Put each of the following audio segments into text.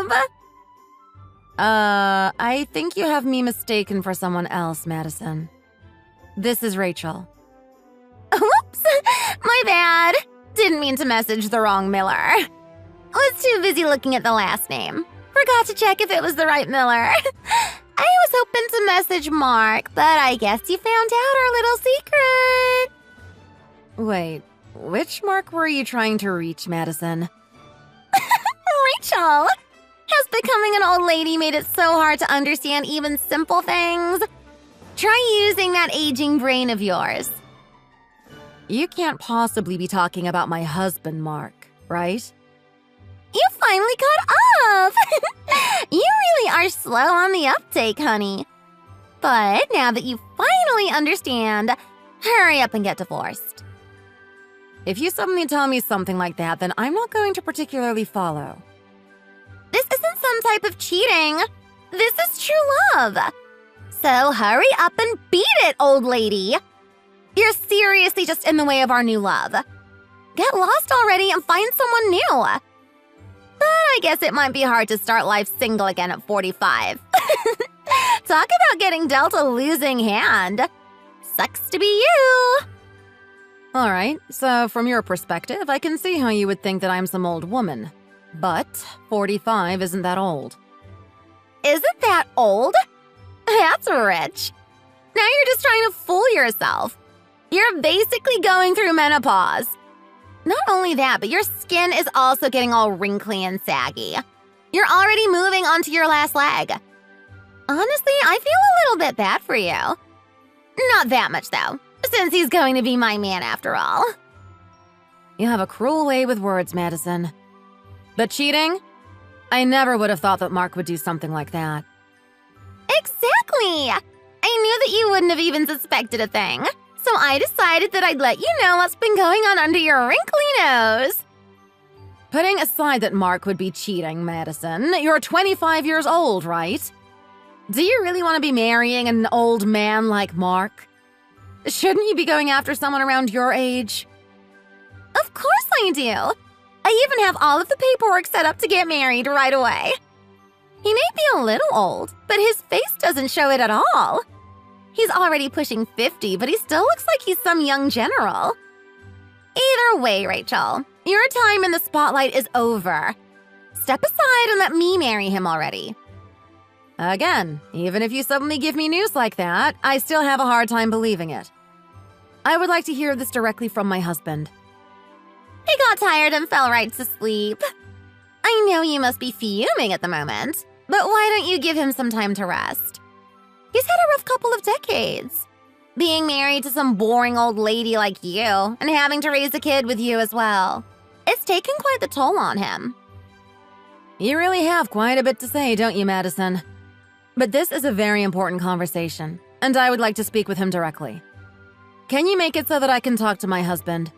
vibe? I think you have me mistaken for someone else, Madison. This is Rachel. Whoops, my bad. Didn't mean to message the wrong Miller. Was too busy looking at the last name. Forgot to check if it was the right Miller. I was hoping to message Mark, but I guess you found out our little secret. Wait, which Mark were you trying to reach, Madison? Rachel! Has becoming an old lady made it so hard to understand even simple things? Try using that aging brain of yours. You can't possibly be talking about my husband, Mark, right? You finally caught up! You really are slow on the uptake, honey. But now that you finally understand, hurry up and get divorced. If you suddenly tell me something like that, then I'm not going to particularly follow. This isn't some type of cheating. This is true love. So hurry up and beat it, old lady. You're seriously just in the way of our new love. Get lost already and find someone new. But I guess it might be hard to start life single again at 45. Talk about getting dealt a losing hand. Sucks to be you. All right, so from your perspective, I can see how you would think that I'm some old woman. But 45 isn't that old. Isn't that old? That's rich. Now you're just trying to fool yourself. You're basically going through menopause. Not only that, but your skin is also getting all wrinkly and saggy. You're already moving onto your last leg. Honestly, I feel a little bit bad for you. Not that much, though, since he's going to be my man after all. You have a cruel way with words, Madison. But cheating? I never would have thought that Mark would do something like that. Exactly! I knew that you wouldn't have even suspected a thing. So I decided that I'd let you know what's been going on under your wrinkly nose. Putting aside that Mark would be cheating, Madison, you're 25 years old, right? Do you really want to be marrying an old man like Mark? Shouldn't you be going after someone around your age? Of course I do. I even have all of the paperwork set up to get married right away. He may be a little old, but his face doesn't show it at all. He's already pushing 50, but he still looks like he's some young general. Either way, Rachel, your time in the spotlight is over. Step aside and let me marry him already. Again, even if you suddenly give me news like that, I still have a hard time believing it. I would like to hear this directly from my husband. He got tired and fell right to sleep. I know you must be fuming at the moment, but why don't you give him some time to rest? He's had a rough couple of decades. Being married to some boring old lady like you and having to raise a kid with you as well. It's taken quite the toll on him. You really have quite a bit to say, don't you, Madison? But this is a very important conversation, and I would like to speak with him directly. Can you make it so that I can talk to my husband?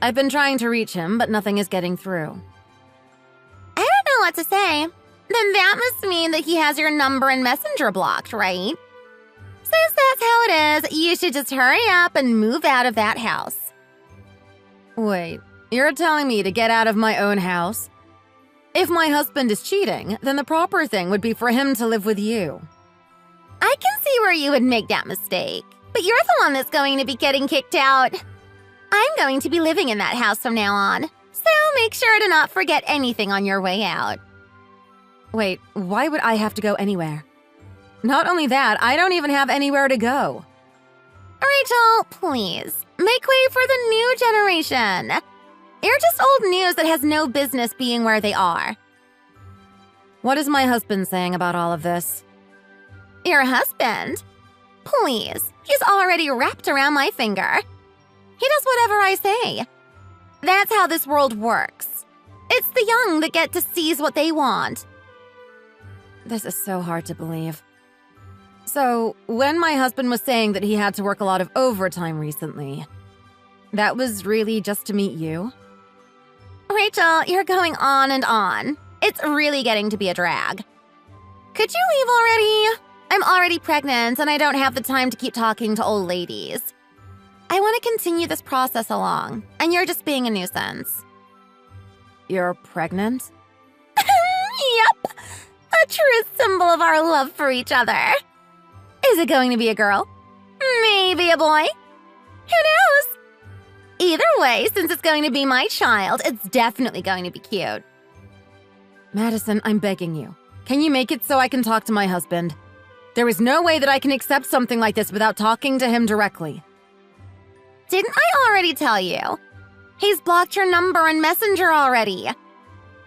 I've been trying to reach him, but nothing is getting through. I don't know what to say. Then that must mean that he has your number and messenger blocked, right? Since that's how it is, you should just hurry up and move out of that house. Wait, you're telling me to get out of my own house? If my husband is cheating, then the proper thing would be for him to live with you. I can see where you would make that mistake, but you're the one that's going to be getting kicked out. I'm going to be living in that house from now on, so make sure to not forget anything on your way out. Wait, why would I have to go anywhere? Not only that, I don't even have anywhere to go. Rachel, please, make way for the new generation. You're just old news that has no business being where they are. What is my husband saying about all of this? Your husband? Please, he's already wrapped around my finger. He does whatever I say. That's how this world works. It's the young that get to seize what they want. This is so hard to believe. So, when my husband was saying that he had to work a lot of overtime recently, that was really just to meet you? Rachel, you're going on and on. It's really getting to be a drag. Could you leave already? I'm already pregnant and I don't have the time to keep talking to old ladies. I want to continue this process along, and you're just being a nuisance. You're pregnant? Yep, a true symbol of our love for each other. Is it going to be a girl? Maybe a boy? Who knows? Either way, since it's going to be my child, it's definitely going to be cute. Madison, I'm begging you. Can you make it so I can talk to my husband? There is no way that I can accept something like this without talking to him directly. Didn't I already tell you? He's blocked your number and Messenger already.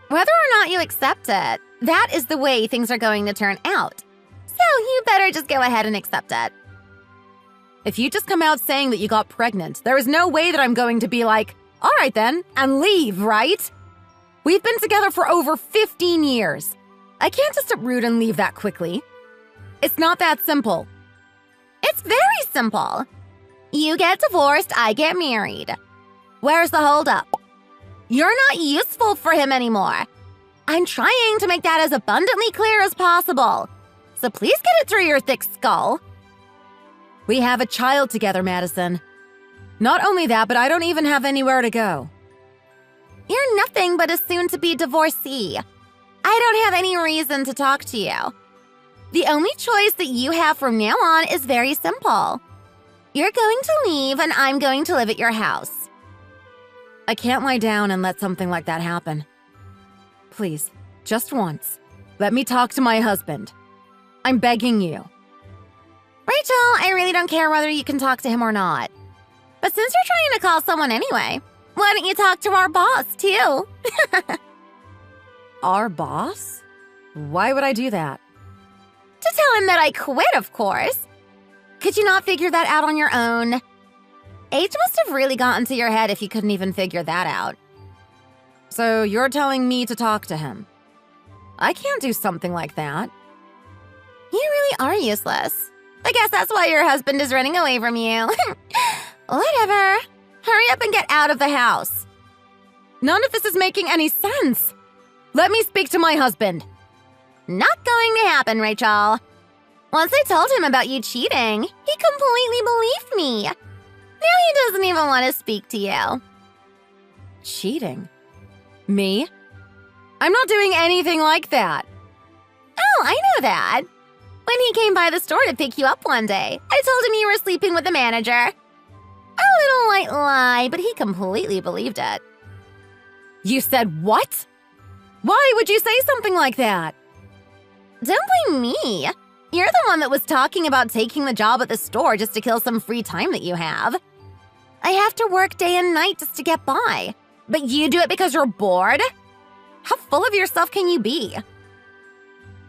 Whether or not you accept it, that is the way things are going to turn out. So you better just go ahead and accept it. If you just come out saying that you got pregnant, there is no way that I'm going to be like, all right then, and leave, right? We've been together for over 15 years. I can't just uproot and leave that quickly. It's not that simple. It's very simple. You get divorced, I get married. Where's the holdup? You're not useful for him anymore. I'm trying to make that as abundantly clear as possible. So please get it through your thick skull. We have a child together, Madison. Not only that, but I don't even have anywhere to go. You're nothing but a soon-to-be divorcee. I don't have any reason to talk to you. The only choice that you have from now on is very simple. You're going to leave and I'm going to live at your house. I can't lie down and let something like that happen. Please, just once, let me talk to my husband. I'm begging you. Rachel, I really don't care whether you can talk to him or not. But since you're trying to call someone anyway, why don't you talk to our boss, too? Our boss? Why would I do that? To tell him that I quit, of course. Could you not figure that out on your own? Age must have really gotten to your head if you couldn't even figure that out. So you're telling me to talk to him? I can't do something like that. You really are useless. I guess that's why your husband is running away from you. Whatever. Hurry up and get out of the house. None of this is making any sense. Let me speak to my husband. Not going to happen, Rachel. Once I told him about you cheating, he completely believed me. Now he doesn't even want to speak to you. Cheating? Me? I'm not doing anything like that. Oh, I know that. When he came by the store to pick you up one day, I told him you were sleeping with the manager. A little white lie, but he completely believed it. You said what? Why would you say something like that? Don't blame me. You're the one that was talking about taking the job at the store just to kill some free time that you have. I have to work day and night just to get by. But you do it because you're bored? How full of yourself can you be?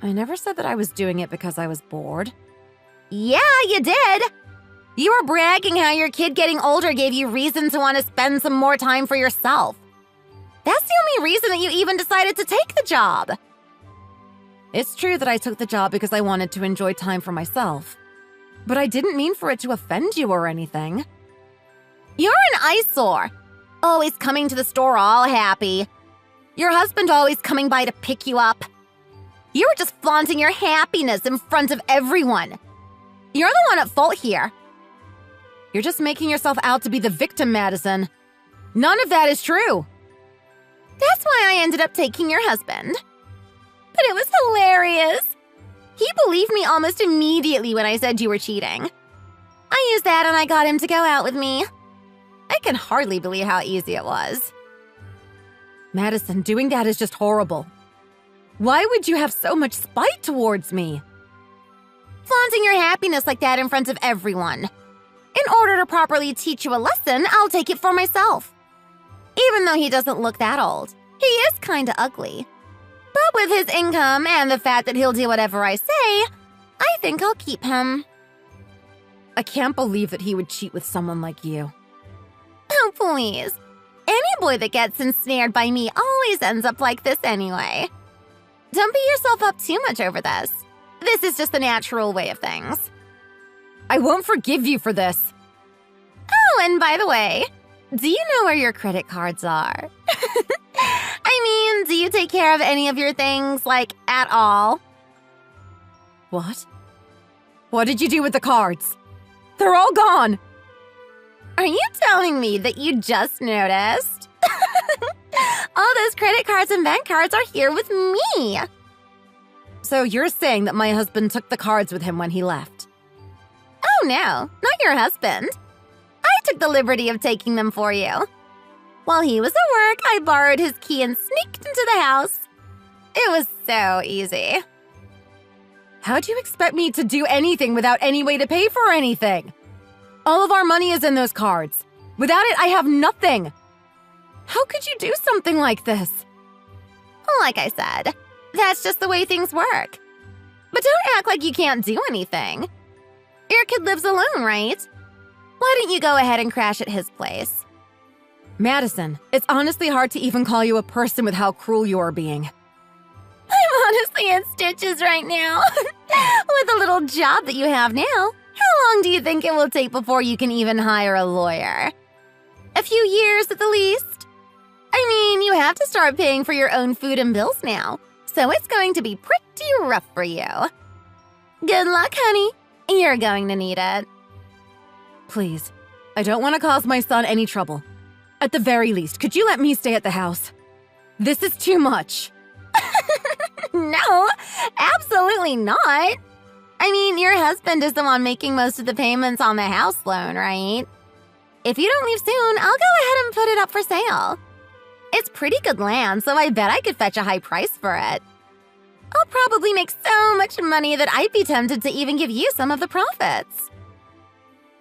I never said that I was doing it because I was bored. Yeah, you did. You were bragging how your kid getting older gave you reason to want to spend some more time for yourself. That's the only reason that you even decided to take the job. It's true that I took the job because I wanted to enjoy time for myself. But I didn't mean for it to offend you or anything. You're an eyesore. Always coming to the store all happy. Your husband always coming by to pick you up. You were just flaunting your happiness in front of everyone. You're the one at fault here. You're just making yourself out to be the victim, Madison. None of that is true. That's why I ended up taking your husband. But it was hilarious. He believed me almost immediately when I said you were cheating. I used that and I got him to go out with me. I can hardly believe how easy it was. Madison, doing that is just horrible. Why would you have so much spite towards me? Flaunting your happiness like that in front of everyone. In order to properly teach you a lesson, I'll take it for myself. Even though he doesn't look that old, he is kinda ugly. But with his income and the fact that he'll do whatever I say, I think I'll keep him. I can't believe that he would cheat with someone like you. Oh, please. Any boy that gets ensnared by me always ends up like this anyway. Don't beat yourself up too much over this. This is just the natural way of things. I won't forgive you for this. Oh, and by the way, do you know where your credit cards are? I mean, do you take care of any of your things, like, at all? What? What did you do with the cards? They're all gone! Are you telling me that you just noticed? All those credit cards and bank cards are here with me. So you're saying that my husband took the cards with him when he left? Oh no, not your husband. I took the liberty of taking them for you. While he was at work, I borrowed his key and sneaked into the house. It was so easy. How do you expect me to do anything without any way to pay for anything? All of our money is in those cards. Without it, I have nothing. How could you do something like this? Like I said, that's just the way things work. But don't act like you can't do anything. Your kid lives alone, right? Why don't you go ahead and crash at his place? Madison, it's honestly hard to even call you a person with how cruel you are being. I'm honestly in stitches right now. With the little job that you have now, how long do you think it will take before you can even hire a lawyer? A few years at the least? I mean, you have to start paying for your own food and bills now, so it's going to be pretty rough for you. Good luck, honey. You're going to need it. Please, I don't want to cause my son any trouble. At the very least, could you let me stay at the house? This is too much. No, absolutely not. I mean, your husband is the one making most of the payments on the house loan, right? If you don't leave soon, I'll go ahead and put it up for sale. It's pretty good land, so I bet I could fetch a high price for it. I'll probably make so much money that I'd be tempted to even give you some of the profits.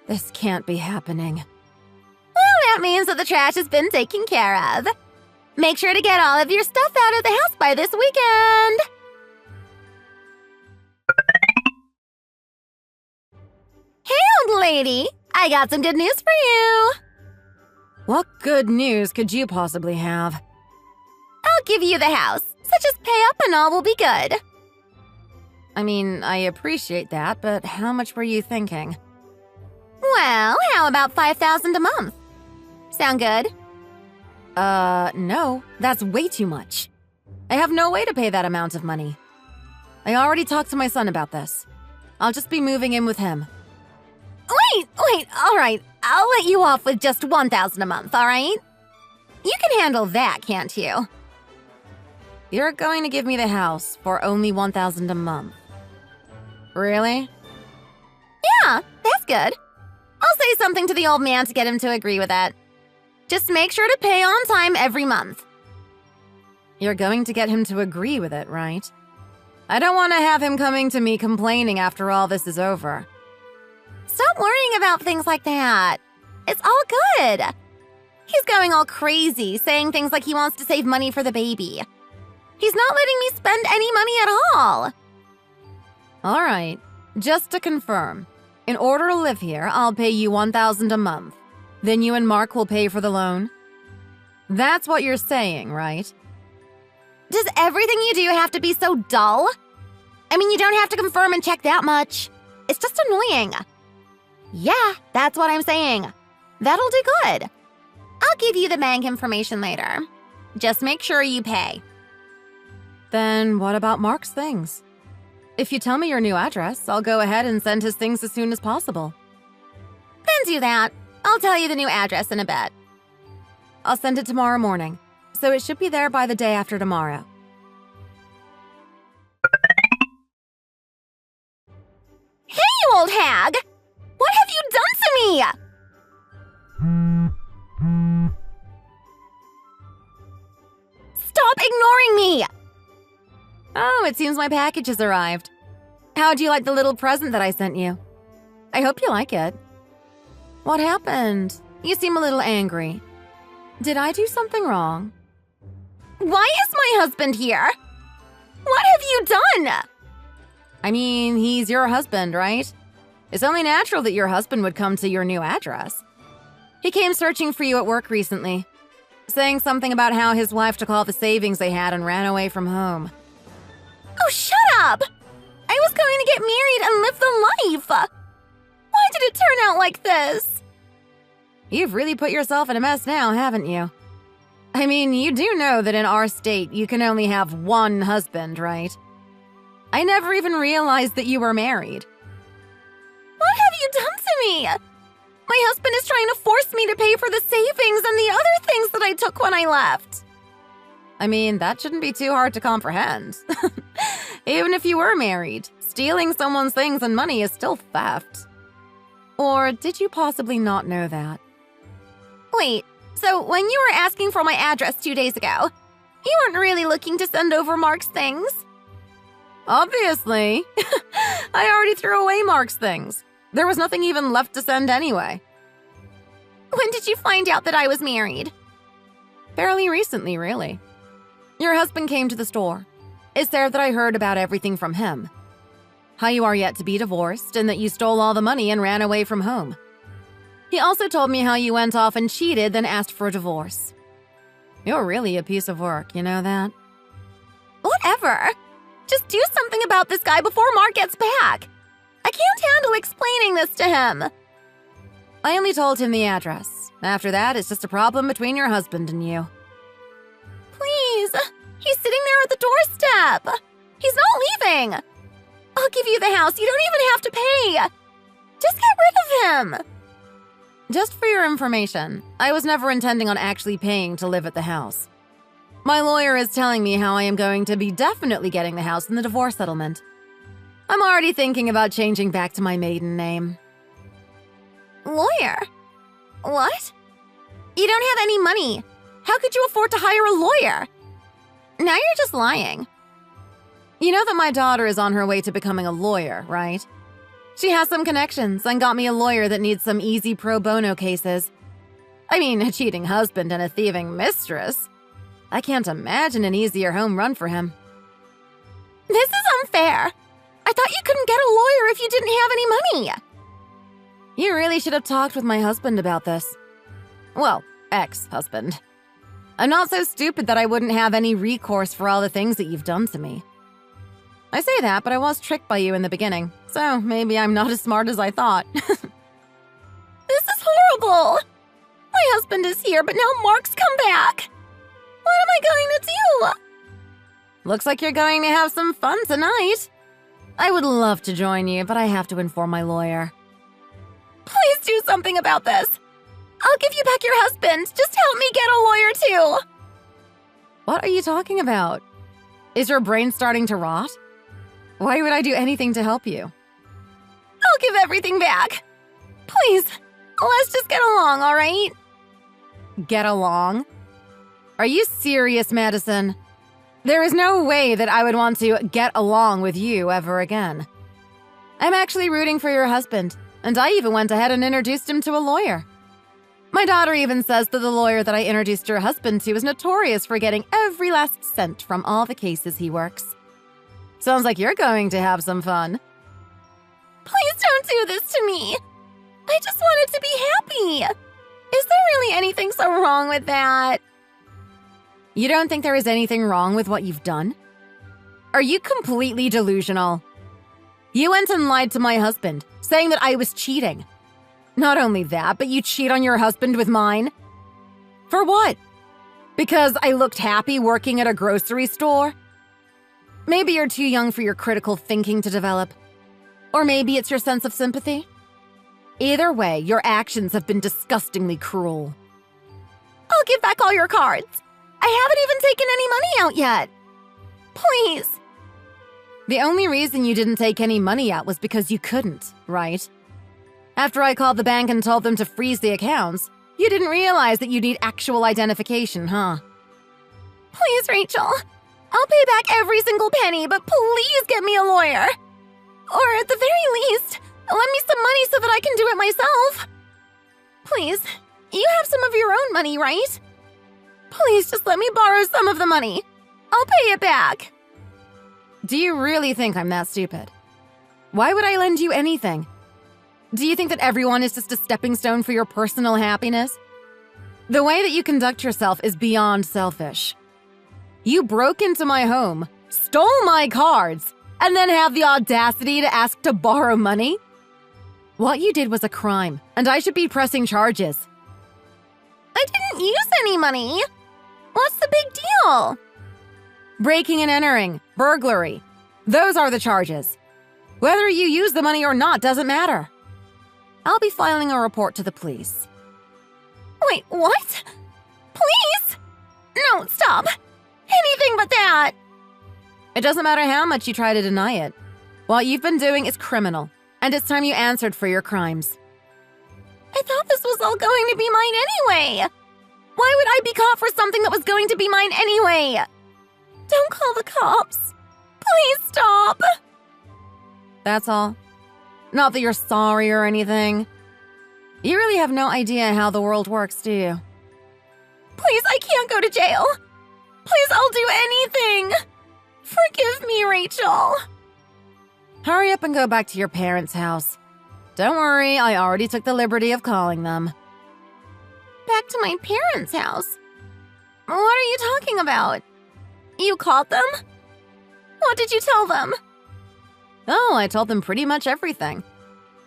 This can't be happening. Well, that means that the trash has been taken care of. Make sure to get all of your stuff out of the house by this weekend. Hey, old lady, I got some good news for you. What good news could you possibly have? I'll give you the house, so just pay up and all will be good. I mean, I appreciate that, but how much were you thinking? Well, how about $5,000 a month? Sound good? No, that's way too much. I have no way to pay that amount of money. I already talked to my son about this. I'll just be moving in with him. Wait, all right. I'll let you off with just $1,000 a month, all right? You can handle that, can't you? You're going to give me the house for only $1,000 a month. Really? Yeah, that's good. I'll say something to the old man to get him to agree with it. Just make sure to pay on time every month. You're going to get him to agree with it, right? I don't want to have him coming to me complaining after all this is over. Stop worrying about things like that. It's all good. He's going all crazy, saying things like he wants to save money for the baby. He's not letting me spend any money at all. All right, just to confirm, in order to live here, I'll pay you $1,000 a month. Then you and Mark will pay for the loan? That's what you're saying, right? Does everything you do have to be so dull? I mean, you don't have to confirm and check that much. It's just annoying. Yeah, that's what I'm saying. That'll do good. I'll give you the bank information later. Just make sure you pay. Then what about Mark's things? If you tell me your new address, I'll go ahead and send his things as soon as possible. Then do that. I'll tell you the new address in a bit. I'll send it tomorrow morning, so it should be there by the day after tomorrow. Hey, you old hag! What have you done to me? Stop ignoring me! Oh, it seems my package has arrived. How'd you like the little present that I sent you? I hope you like it. What happened? You seem a little angry. Did I do something wrong? Why is my husband here? What have you done? I mean, he's your husband, right? It's only natural that your husband would come to your new address. He came searching for you at work recently, saying something about how his wife took all the savings they had and ran away from home. Oh, shut up! I was going to get married and live the life! Why did it turn out like this? You've really put yourself in a mess now, haven't you? I mean, you do know that in our state, you can only have one husband, right? I never even realized that you were married. What have you done to me? My husband is trying to force me to pay for the savings and the other things that I took when I left. I mean, that shouldn't be too hard to comprehend. Even if you were married, stealing someone's things and money is still theft. Or did you possibly not know that? Wait, so when you were asking for my address 2 days ago, you weren't really looking to send over Mark's things? Obviously. I already threw away Mark's things. There was nothing even left to send anyway. When did you find out that I was married? Fairly recently, really. Your husband came to the store. It's there that I heard about everything from him. How you are yet to be divorced and that you stole all the money and ran away from home. He also told me how you went off and cheated, then asked for a divorce. You're really a piece of work, you know that? Whatever. Just do something about this guy before Mark gets back. I can't handle explaining this to him. I only told him the address. After that, it's just a problem between your husband and you. Please. He's sitting there at the doorstep. He's not leaving. I'll give you the house. You don't even have to pay. Just get rid of him. Just for your information, I was never intending on actually paying to live at the house. My lawyer is telling me how I am going to be definitely getting the house in the divorce settlement. I'm already thinking about changing back to my maiden name. Lawyer? What? You don't have any money. How could you afford to hire a lawyer? Now you're just lying. You know that my daughter is on her way to becoming a lawyer, right? She has some connections and got me a lawyer that needs some easy pro bono cases. I mean, a cheating husband and a thieving mistress. I can't imagine an easier home run for him. This is unfair. I thought you couldn't get a lawyer if you didn't have any money. You really should have talked with my husband about this. Well, ex-husband. I'm not so stupid that I wouldn't have any recourse for all the things that you've done to me. I say that, but I was tricked by you in the beginning, so maybe I'm not as smart as I thought. This is horrible. My husband is here, but now Mark's come back. What am I going to do? Looks like you're going to have some fun tonight. I would love to join you, but I have to inform my lawyer. Please do something about this. I'll give you back your husband. Just help me get a lawyer too. What are you talking about? Is your brain starting to rot? Why would I do anything to help you? I'll give everything back. Please, let's just get along, all right? Get along? Are you serious, Madison? There is no way that I would want to get along with you ever again. I'm actually rooting for your husband, and I even went ahead and introduced him to a lawyer. My daughter even says that the lawyer that I introduced your husband to is notorious for getting every last cent from all the cases he works. Sounds like you're going to have some fun. Please don't do this to me. I just wanted to be happy. Is there really anything so wrong with that? You don't think there is anything wrong with what you've done? Are you completely delusional? You went and lied to my husband, saying that I was cheating. Not only that, but you cheat on your husband with mine? For what? Because I looked happy working at a grocery store? Maybe you're too young for your critical thinking to develop. Or maybe it's your sense of sympathy. Either way, your actions have been disgustingly cruel. I'll give back all your cards. I haven't even taken any money out yet. Please. The only reason you didn't take any money out was because you couldn't, right? After I called the bank and told them to freeze the accounts, you didn't realize that you need actual identification, huh? Please, Rachel. I'll pay back every single penny, but please get me a lawyer. Or at the very least, lend me some money so that I can do it myself. Please, you have some of your own money, right? Please just let me borrow some of the money. I'll pay it back. Do you really think I'm that stupid? Why would I lend you anything? Do you think that everyone is just a stepping stone for your personal happiness? The way that you conduct yourself is beyond selfish. You broke into my home, stole my cards, and then have the audacity to ask to borrow money? What you did was a crime, and I should be pressing charges. I didn't use any money. What's the big deal? Breaking and entering, burglary. Those are the charges. Whether you use the money or not doesn't matter. I'll be filing a report to the police. Wait, what? Please? No, stop. Anything but that. It doesn't matter how much you try to deny it. What you've been doing is criminal, and it's time you answered for your crimes. I thought this was all going to be mine anyway. Why would I be caught for something that was going to be mine anyway? Don't call the cops. Please stop. That's all. Not that you're sorry or anything. You really have no idea how the world works, do you? Please, I can't go to jail. Please, I'll do anything. Forgive me, Rachel. Hurry up and go back to your parents' house. Don't worry, I already took the liberty of calling them. Back to my parents' house? What are you talking about? You called them? What did you tell them? Oh, I told them pretty much everything.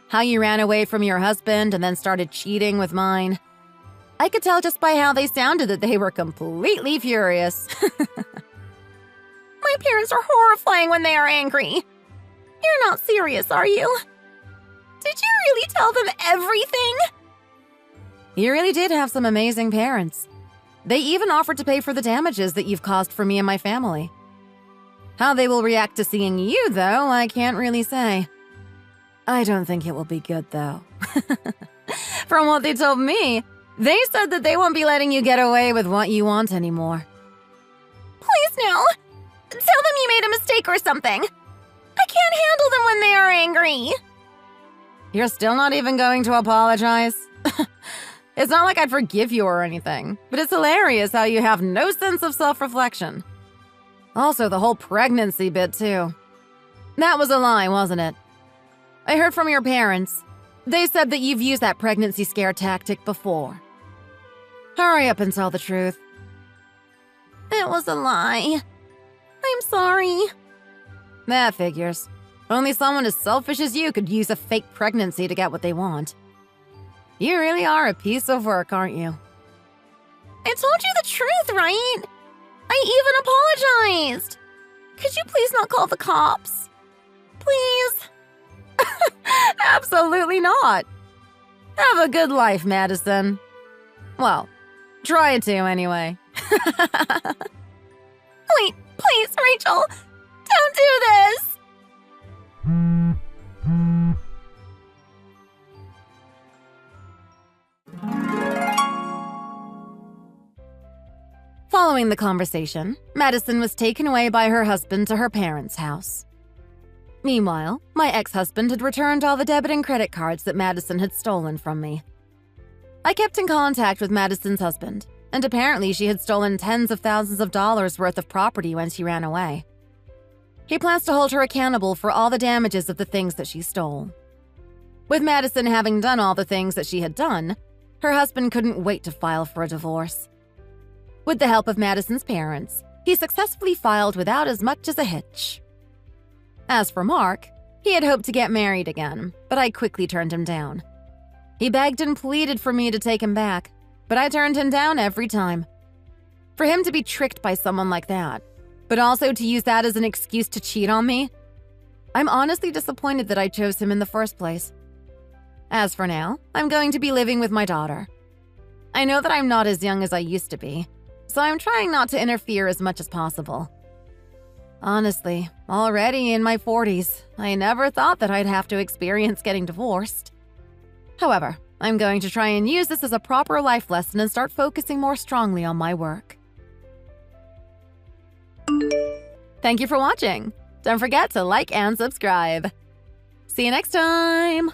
How you ran away from your husband and then started cheating with mine. I could tell just by how they sounded that they were completely furious. My parents are horrifying when they are angry. You're not serious, are you? Did you really tell them everything? You really did have some amazing parents. They even offered to pay for the damages that you've caused for me and my family. How they will react to seeing you, though, I can't really say. I don't think it will be good, though. From what they told me, they said that they won't be letting you get away with what you want anymore. Please, no. Tell them you made a mistake or something. I can't handle them when they are angry. You're still not even going to apologize? It's not like I'd forgive you or anything, but it's hilarious how you have no sense of self-reflection. Also, the whole pregnancy bit, too. That was a lie, wasn't it? I heard from your parents. They said that you've used that pregnancy scare tactic before. Hurry up and tell the truth. It was a lie. I'm sorry. That figures. Only someone as selfish as you could use a fake pregnancy to get what they want. You really are a piece of work, aren't you? I told you the truth, right? I even apologized. Could you please not call the cops? Please? Absolutely not. Have a good life, Madison. Well, try to anyway. Wait, please, Rachel. Don't do this. Following the conversation, Madison was taken away by her husband to her parents' house. Meanwhile, my ex-husband had returned all the debit and credit cards that Madison had stolen from me. I kept in contact with Madison's husband, and apparently she had stolen tens of thousands of dollars worth of property when she ran away. He plans to hold her accountable for all the damages of the things that she stole. With Madison having done all the things that she had done, her husband couldn't wait to file for a divorce. With the help of Madison's parents, he successfully filed without as much as a hitch. As for Mark, he had hoped to get married again, but I quickly turned him down. He begged and pleaded for me to take him back, but I turned him down every time. For him to be tricked by someone like that, but also to use that as an excuse to cheat on me, I'm honestly disappointed that I chose him in the first place. As for now, I'm going to be living with my daughter. I know that I'm not as young as I used to be, so I'm trying not to interfere as much as possible. Honestly, already in my 40s, I never thought that I'd have to experience getting divorced. However, I'm going to try and use this as a proper life lesson and start focusing more strongly on my work. Thank you for watching. Don't forget to like and subscribe. See you next time!